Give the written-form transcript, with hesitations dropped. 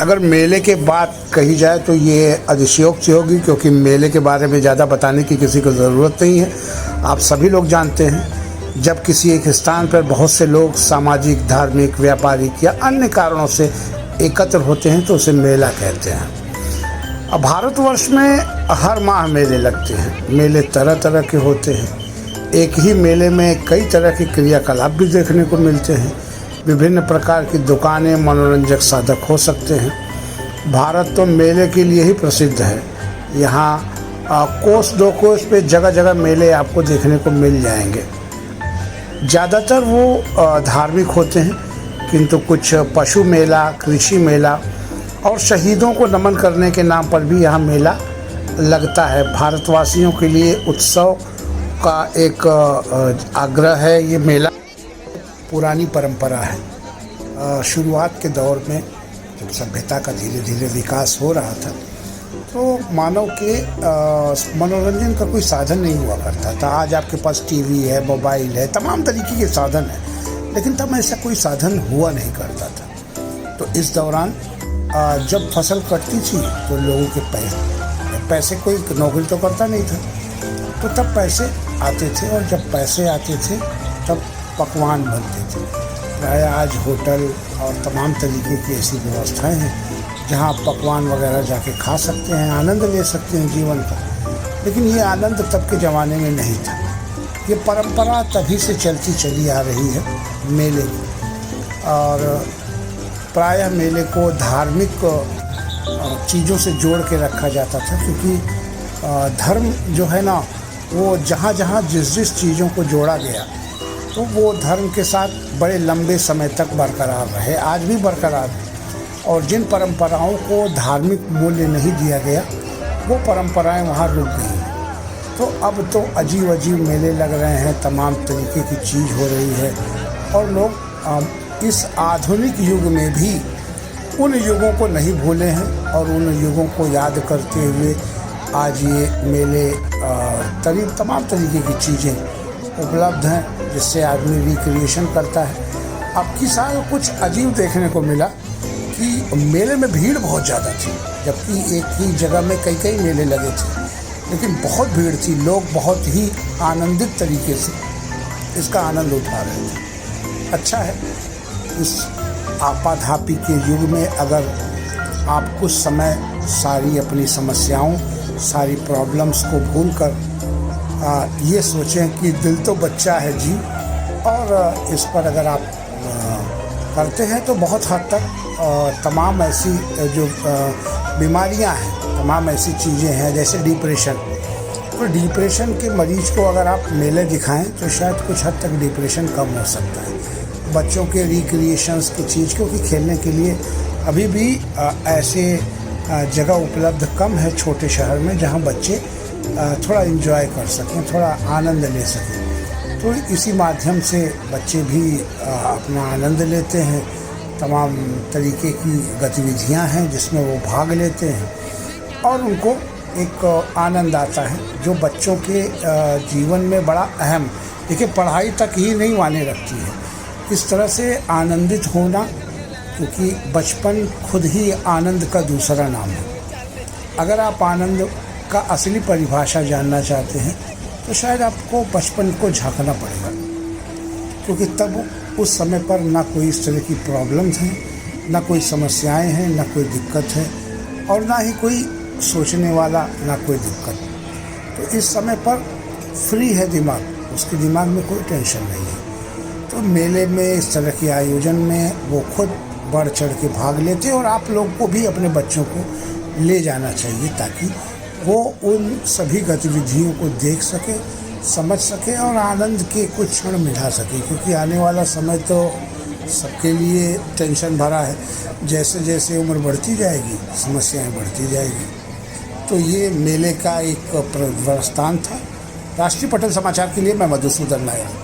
अगर मेले के बात कही जाए तो ये अतिशयोक्ति होगी, क्योंकि मेले के बारे में ज़्यादा बताने की किसी को ज़रूरत नहीं है। आप सभी लोग जानते हैं, जब किसी एक स्थान पर बहुत से लोग सामाजिक, धार्मिक, व्यापारिक या अन्य कारणों से एकत्र होते हैं तो उसे मेला कहते हैं। अब भारतवर्ष में हर माह मेले लगते हैं। मेले तरह तरह के होते हैं। एक ही मेले में कई तरह के क्रियाकलाप भी देखने को मिलते हैं। विभिन्न प्रकार की दुकानें, मनोरंजक साधक हो सकते हैं। भारत तो मेले के लिए ही प्रसिद्ध है। यहाँ कोस दो कोस पे जगह जगह मेले आपको देखने को मिल जाएंगे। ज़्यादातर वो धार्मिक होते हैं, किंतु कुछ पशु मेला, कृषि मेला और शहीदों को नमन करने के नाम पर भी यहाँ मेला लगता है। भारतवासियों के लिए उत्सव का एक आग्रह है। ये मेला पुरानी परंपरा है। शुरुआत के दौर में जब सभ्यता का धीरे धीरे विकास हो रहा था तो मानव के मनोरंजन का कोई साधन नहीं हुआ करता था। आज आपके पास टीवी है, मोबाइल है, तमाम तरीके के साधन हैं, लेकिन तब ऐसा कोई साधन हुआ नहीं करता था। तो इस दौरान जब फसल कटती थी तो लोगों के पैसे कोई नौकरी तो करता नहीं था, तो तब पैसे आते थे, और जब पैसे आते थे तब पकवान बनते थे। प्राय आज होटल और तमाम तरीके की ऐसी व्यवस्थाएं हैं जहां आप पकवान वगैरह जाके खा सकते हैं, आनंद ले सकते हैं जीवन का। लेकिन ये आनंद तब के ज़माने में नहीं था। ये परंपरा तभी से चलती चली आ रही है मेले की, और प्रायः मेले को धार्मिक चीज़ों से जोड़ के रखा जाता था, क्योंकि धर्म जो है ना, वो जहाँ जहाँ जिस जिस चीज़ों को जोड़ा गया तो वो धर्म के साथ बड़े लंबे समय तक बरकरार रहे, आज भी बरकरार है। और जिन परंपराओं को धार्मिक मूल्य नहीं दिया गया वो परंपराएं वहाँ रुक गई हैं। तो अब तो अजीब अजीब मेले लग रहे हैं, तमाम तरीके की चीज़ हो रही है, और लोग इस आधुनिक युग में भी उन युगों को नहीं भूले हैं, और उन युगों को याद करते हुए आज ये मेले तमाम तरीके की चीज़ें उपलब्ध हैं जिससे आदमी रिक्रिएशन करता है। अब की साल कुछ अजीब देखने को मिला कि मेले में भीड़ बहुत ज़्यादा थी, जबकि एक ही जगह में कई कई मेले लगे थे, लेकिन बहुत भीड़ थी। लोग बहुत ही आनंदित तरीके से इसका आनंद उठा रहे थे। अच्छा है, इस आपाधापी के युग में अगर आप कुछ समय सारी अपनी समस्याओं, सारी प्रॉब्लम्स को भूल कर ये सोचें कि दिल तो बच्चा है जी, और इस पर अगर आप करते हैं तो बहुत हद तक तमाम ऐसी जो बीमारियां हैं, तमाम ऐसी चीज़ें हैं जैसे डिप्रेशन, तो डिप्रेशन के मरीज को अगर आप मेले दिखाएं तो शायद कुछ हद तक डिप्रेशन कम हो सकता है। बच्चों के रिक्रिएशंस की चीज़, क्योंकि खेलने के लिए अभी भी ऐसे जगह उपलब्ध कम है छोटे शहर में जहां बच्चे थोड़ा एंजॉय कर सकें, थोड़ा आनंद ले सकें। तो इसी माध्यम से बच्चे भी अपना आनंद लेते हैं। तमाम तरीके की गतिविधियां हैं जिसमें वो भाग लेते हैं, और उनको एक आनंद आता है जो बच्चों के जीवन में बड़ा अहम, देखिए पढ़ाई तक ही नहीं माने रखती है। इस तरह से आनंदित होना, क्योंकि बचपन खुद ही आनंद का दूसरा नाम है। अगर आप आनंद का असली परिभाषा जानना चाहते हैं तो शायद आपको बचपन को झांकना पड़ेगा, क्योंकि तब उस समय पर ना कोई इस तरह की प्रॉब्लम्स हैं, ना कोई समस्याएं हैं, ना कोई दिक्कत है, और ना ही कोई सोचने वाला, ना कोई दिक्कत। तो इस समय पर फ्री है दिमाग, उसके दिमाग में कोई टेंशन नहीं है। तो मेले में, इस तरह के आयोजन में वो खुद बढ़ चढ़ के भाग लेते हैं, और आप लोग को भी अपने बच्चों को ले जाना चाहिए ताकि वो उन सभी गतिविधियों को देख सके, समझ सके और आनंद के कुछ क्षण मिला सके, क्योंकि आने वाला समय तो सबके लिए टेंशन भरा है। जैसे जैसे उम्र बढ़ती जाएगी समस्याएं बढ़ती जाएगी। तो ये मेले का एक प्रस्थान था। राष्ट्रीय पटल समाचार के लिए मैं मधुसूदन नायर।